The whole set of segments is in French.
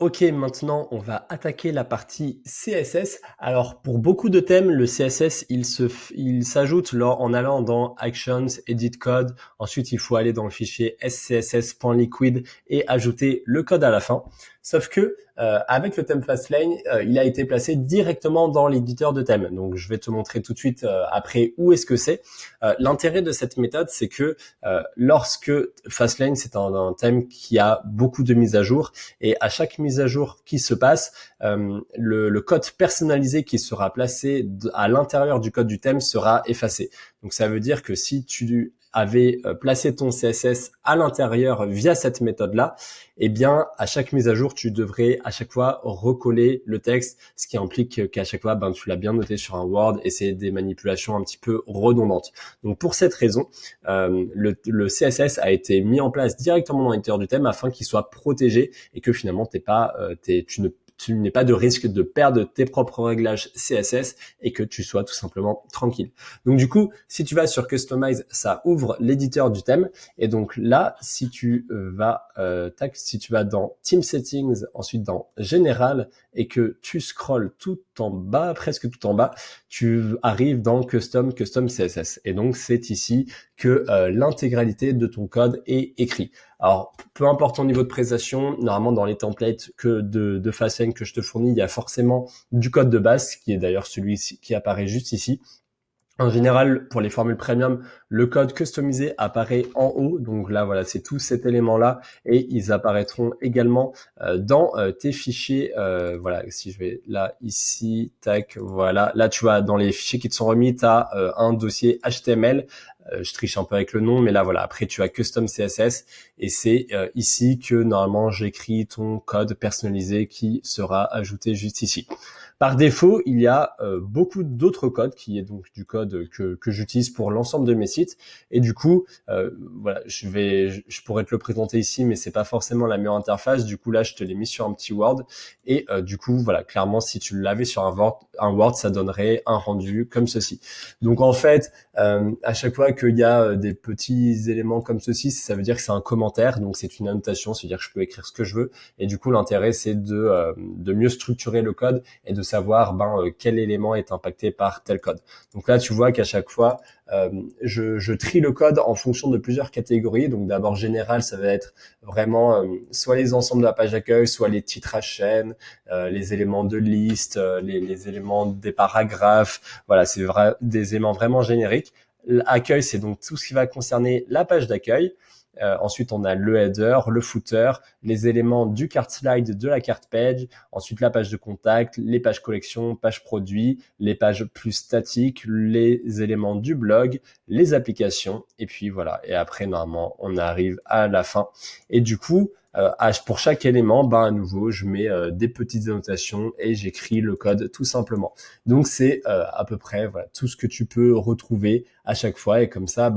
Ok, maintenant on va attaquer la partie CSS. Alors pour beaucoup de thèmes, le CSS il s'ajoute en allant dans Actions, Edit Code. Ensuite il faut aller dans le fichier scss.liquid et ajouter le code à la fin. Sauf que avec le thème Fastlane, il a été placé directement dans l'éditeur de thème. Donc je vais te montrer tout de suite après où est-ce que c'est. L'intérêt de cette méthode, c'est que lorsque Fastlane c'est un thème qui a beaucoup de mises à jour. Et à chaque mise à jour qui se passe, le code personnalisé qui sera placé à l'intérieur du code du thème sera effacé. Donc ça veut dire que si tu avais placé ton CSS à l'intérieur via cette méthode-là, eh bien, à chaque mise à jour, tu devrais à chaque fois recoller le texte, ce qui implique qu'à chaque fois, tu l'as bien noté sur un Word et c'est des manipulations un petit peu redondantes. Donc, pour cette raison, le CSS a été mis en place directement dans l'éditeur du thème afin qu'il soit protégé et que finalement, tu n'aies pas de risque de perdre tes propres réglages CSS et que tu sois tout simplement tranquille. Donc du coup, si tu vas sur Customize, ça ouvre l'éditeur du thème. Et donc là, si tu si tu vas dans Theme Settings, ensuite dans Général et que tu scrolles tout en bas, presque tout en bas, tu arrives dans Custom CSS. Et donc c'est ici que l'intégralité de ton code est écrit. Alors, peu importe ton niveau de prestation, normalement dans les templates de Fastlane que je te fournis, il y a forcément du code de base, qui est d'ailleurs celui qui apparaît juste ici. En général, pour les formules premium, le code customisé apparaît en haut. Donc là, voilà, c'est tout cet élément-là. Et ils apparaîtront également dans tes fichiers. Voilà, si je vais là, ici, tac, voilà. Là, tu vois, dans les fichiers qui te sont remis, tu as un dossier HTML. Je triche un peu avec le nom, mais là, voilà. Après, tu as Custom CSS. Et c'est ici que, normalement, j'écris ton code personnalisé qui sera ajouté juste ici. Par défaut, il y a beaucoup d'autres codes qui est donc du code que j'utilise pour l'ensemble de mes sites. Et du coup, voilà, je pourrais te le présenter ici, mais c'est pas forcément la meilleure interface. Du coup, là, je te l'ai mis sur un petit Word. Et du coup, voilà, clairement, si tu l'avais sur un Word, ça donnerait un rendu comme ceci. Donc en fait, à chaque fois qu'il y a des petits éléments comme ceci, ça veut dire que c'est un commentaire. Donc c'est une annotation, c'est-à-dire que je peux écrire ce que je veux. Et du coup, l'intérêt, c'est de mieux structurer le code et de savoir quel élément est impacté par tel code. Donc là, tu vois qu'à chaque fois, je trie le code en fonction de plusieurs catégories. Donc d'abord général, ça va être vraiment soit les ensembles de la page d'accueil, soit les titres à chaîne, les éléments de liste, les éléments des paragraphes. Voilà, c'est des éléments vraiment génériques. L'accueil, c'est donc tout ce qui va concerner la page d'accueil. Ensuite, on a le header, le footer, les éléments du cart slide, de la cart page. Ensuite, la page de contact, les pages collection, pages produits, les pages plus statiques, les éléments du blog, les applications. Et puis voilà. Et après, normalement, on arrive à la fin. Et du coup, pour chaque élément, à nouveau, je mets des petites annotations et j'écris le code tout simplement. Donc, c'est à peu près voilà, tout ce que tu peux retrouver à chaque fois. Et comme ça,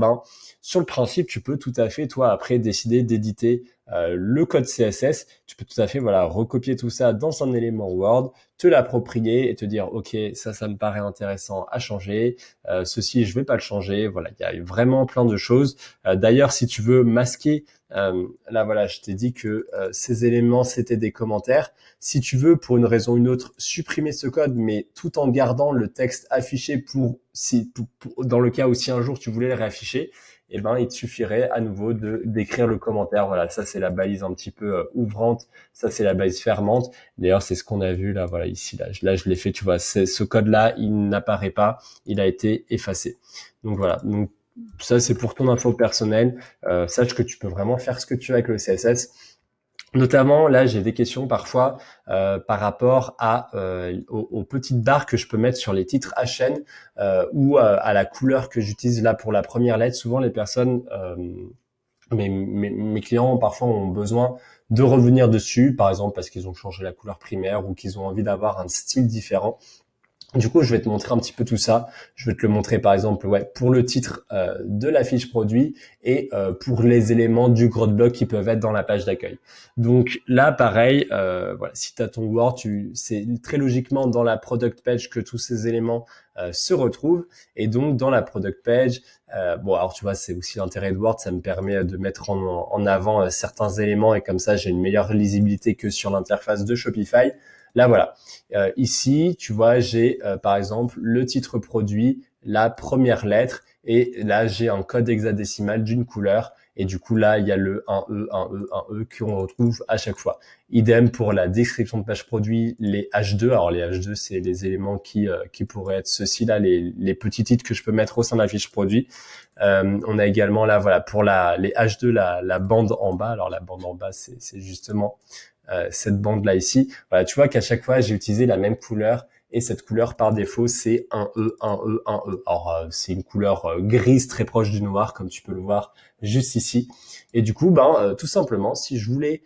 sur le principe, tu peux tout à fait, toi, après, décider d'éditer le code CSS. Tu peux tout à fait, voilà, recopier tout ça dans un élément Word, te l'approprier et te dire, OK, ça me paraît intéressant à changer. Ceci, je vais pas le changer. Voilà, il y a vraiment plein de choses. D'ailleurs, si tu veux masquer, là, voilà, je t'ai dit que ces éléments, c'était des commentaires. Si tu veux, pour une raison ou une autre, supprimer ce code, mais tout en gardant le texte affiché dans le cas où si un jour tu voulais le réafficher, eh il te suffirait à nouveau d'écrire le commentaire. Voilà, ça c'est la balise un petit peu ouvrante, ça c'est la balise fermante. D'ailleurs, c'est ce qu'on a vu là, voilà ici là je l'ai fait, tu vois, ce code-là, il n'apparaît pas, il a été effacé. Donc voilà. Donc ça c'est pour ton info personnelle. Sache que tu peux vraiment faire ce que tu veux avec le CSS. Notamment, là, j'ai des questions parfois par rapport aux petites barres que je peux mettre sur les titres à chaîne ou à la couleur que j'utilise là pour la première lettre. Souvent, les personnes, mes clients, parfois, ont besoin de revenir dessus, par exemple parce qu'ils ont changé la couleur primaire ou qu'ils ont envie d'avoir un style différent. Du coup, je vais te montrer un petit peu tout ça. Je vais te le montrer par exemple pour le titre de la fiche produit et pour les éléments du gros de bloc qui peuvent être dans la page d'accueil. Donc là, pareil, voilà, si tu as ton Word, c'est très logiquement dans la product page que tous ces éléments se retrouvent. Et donc dans la product page, bon alors tu vois, c'est aussi l'intérêt de Word, ça me permet de mettre en avant certains éléments, et comme ça j'ai une meilleure lisibilité que sur l'interface de Shopify. Là voilà, ici tu vois, j'ai par exemple le titre produit, la première lettre, et là j'ai un code hexadécimal d'une couleur, et du coup là il y a le 1E, 1E, 1E qu'on retrouve à chaque fois. Idem pour la description de page produit, les H2. Alors les H2, c'est les éléments qui pourraient être ceux-ci là, les petits titres que je peux mettre au sein de la fiche produit. On a également là, voilà, pour les H2, la bande en bas. Alors la bande en bas, c'est justement cette bande là ici. Voilà, tu vois qu'à chaque fois j'ai utilisé la même couleur, et cette couleur par défaut c'est un E, un E, un E. Alors c'est une couleur grise très proche du noir, comme tu peux le voir juste ici. Et du coup, tout simplement, si je voulais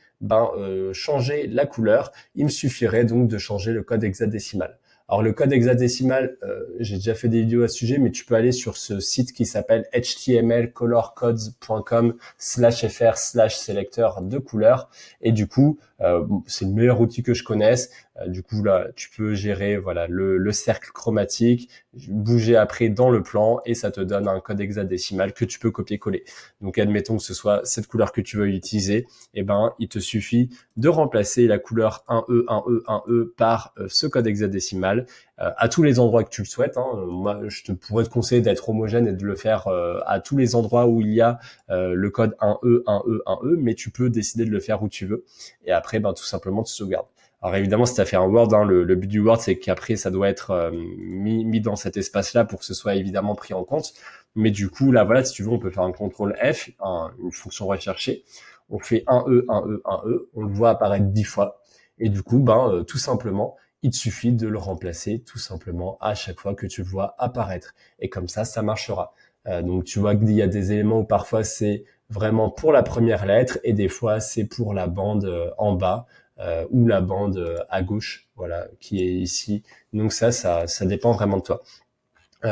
changer la couleur, il me suffirait donc de changer le code hexadécimal. Alors le code hexadécimal, j'ai déjà fait des vidéos à ce sujet, mais tu peux aller sur ce site qui s'appelle htmlcolorcodes.com/fr/sélecteur de couleurs, et du coup c'est le meilleur outil que je connaisse. Du coup là tu peux gérer voilà le cercle chromatique, bouger après dans le plan, et ça te donne un code hexadécimal que tu peux copier-coller. Donc admettons que ce soit cette couleur que tu veux utiliser, et il te suffit de remplacer la couleur 1E, 1E, 1E par ce code hexadécimal à tous les endroits que tu le souhaites. Moi, je pourrais te conseiller d'être homogène et de le faire à tous les endroits où il y a le code 1E, 1E, 1E, mais tu peux décider de le faire où tu veux. Et après, tout simplement, tu sauvegardes. Alors évidemment, si tu as fait un Word, le but du Word, c'est qu'après, ça doit être mis dans cet espace-là pour que ce soit évidemment pris en compte. Mais du coup, là, voilà, si tu veux, on peut faire un CTRL F, une fonction recherchée. On fait 1E, 1E, 1E, on le voit apparaître 10 fois. Et du coup, tout simplement, il te suffit de le remplacer tout simplement à chaque fois que tu le vois apparaître. Et comme ça marchera. Donc tu vois qu'il y a des éléments où parfois c'est vraiment pour la première lettre, et des fois c'est pour la bande en bas, ou la bande à gauche, voilà, qui est ici. Donc ça dépend vraiment de toi.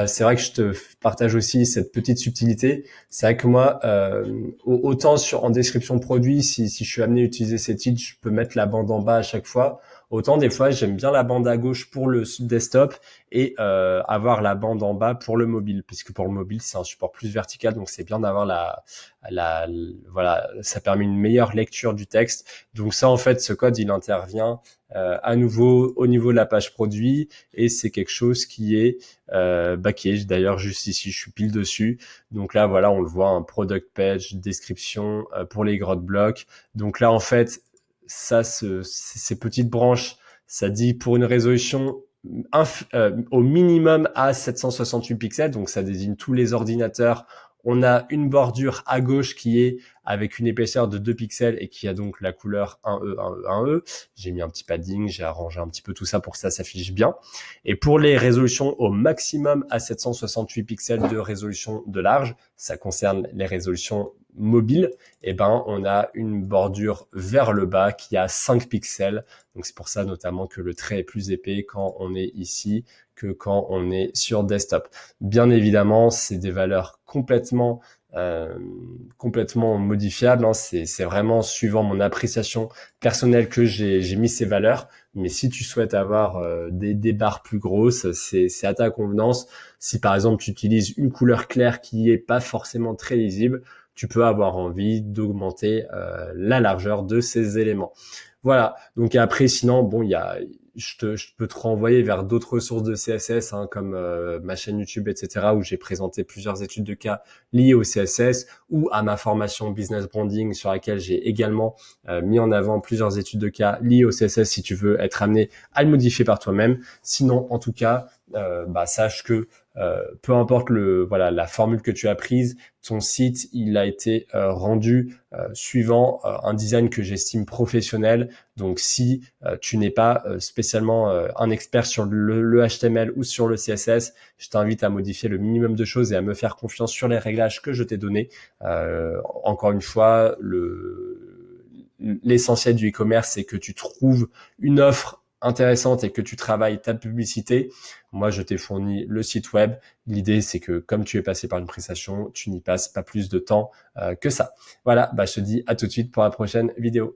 C'est vrai que je te partage aussi cette petite subtilité. C'est vrai que moi, autant en description produit, si je suis amené à utiliser ces titres, je peux mettre la bande en bas à chaque fois. Autant des fois, j'aime bien la bande à gauche pour le desktop, et avoir la bande en bas pour le mobile, puisque pour le mobile, c'est un support plus vertical, donc c'est bien d'avoir voilà, ça permet une meilleure lecture du texte. Donc ça, en fait, ce code, il intervient à nouveau au niveau de la page produit, et c'est quelque chose qui est d'ailleurs juste ici, je suis pile dessus. Donc là, voilà, on le voit, un product page, description pour les grottes blocs. Donc là, en fait, ces petites branches, ça dit pour une résolution au minimum à 768 pixels, donc ça désigne tous les ordinateurs. On a une bordure à gauche qui est avec une épaisseur de 2 pixels, et qui a donc la couleur 1E, 1E, 1E. J'ai mis un petit padding, j'ai arrangé un petit peu tout ça pour que ça s'affiche bien. Et pour les résolutions au maximum à 768 pixels de résolution de large, ça concerne les résolutions mobiles, on a une bordure vers le bas qui a 5 pixels. Donc c'est pour ça notamment que le trait est plus épais quand on est ici que quand on est sur desktop. Bien évidemment, c'est des valeurs complètement modifiables. C'est vraiment suivant mon appréciation personnelle que j'ai mis ces valeurs. Mais si tu souhaites avoir des barres plus grosses, c'est à ta convenance. Si par exemple tu utilises une couleur claire qui est pas forcément très lisible, tu peux avoir envie d'augmenter la largeur de ces éléments. Voilà. Donc après, sinon, je peux te renvoyer vers d'autres ressources de CSS, comme ma chaîne YouTube, etc., où j'ai présenté plusieurs études de cas liées au CSS, ou à ma formation Business Branding, sur laquelle j'ai également mis en avant plusieurs études de cas liées au CSS, si tu veux être amené à le modifier par toi-même. Sinon, en tout cas, sache que peu importe la formule que tu as prise, ton site, il a été rendu suivant un design que j'estime professionnel. Donc si tu n'es pas spécialement un expert sur le HTML ou sur le CSS, je t'invite à modifier le minimum de choses et à me faire confiance sur les réglages que je t'ai donnés. Encore une fois, l'essentiel du e-commerce, c'est que tu trouves une offre intéressante et que tu travailles ta publicité. Moi, je t'ai fourni le site web. L'idée, c'est que comme tu es passé par une prestation, tu n'y passes pas plus de temps que ça. Voilà, je te dis à tout de suite pour la prochaine vidéo.